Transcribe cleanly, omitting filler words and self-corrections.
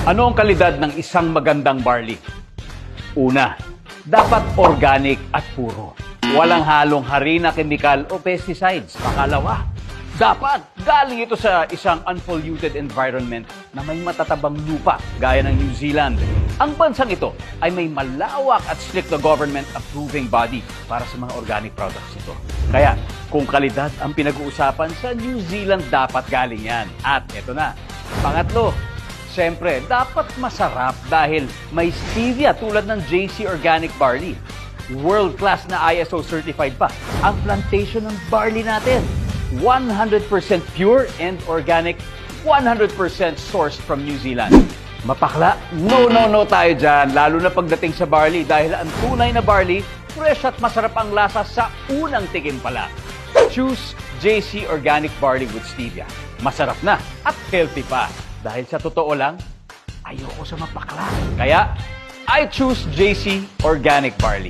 Ano ang kalidad ng isang magandang barley? Una, dapat organic at puro. Walang halong harina, kemikal o pesticides. Pangalawa, dapat galing ito sa isang unpolluted environment na may matatabang lupa gaya ng New Zealand. Ang bansang ito ay may malawak at strict na government approving body para sa mga organic products ito. Kaya kung kalidad ang pinag-uusapan, sa New Zealand dapat galing yan. At ito na, pangatlo, siyempre, dapat masarap dahil may stevia tulad ng JC Organic Barley. World-class na ISO certified pa ang plantation ng barley natin. 100% pure and organic, 100% sourced from New Zealand. Mapakla? No tayo dyan, lalo na pagdating sa barley dahil ang tunay na barley, fresh at masarap ang lasa sa unang tikim pala. Choose JC Organic Barley with Stevia. Masarap na at healthy pa. Dahil sa totoo lang, ayoko sa mapakla. Kaya, I choose JC Organic Barley.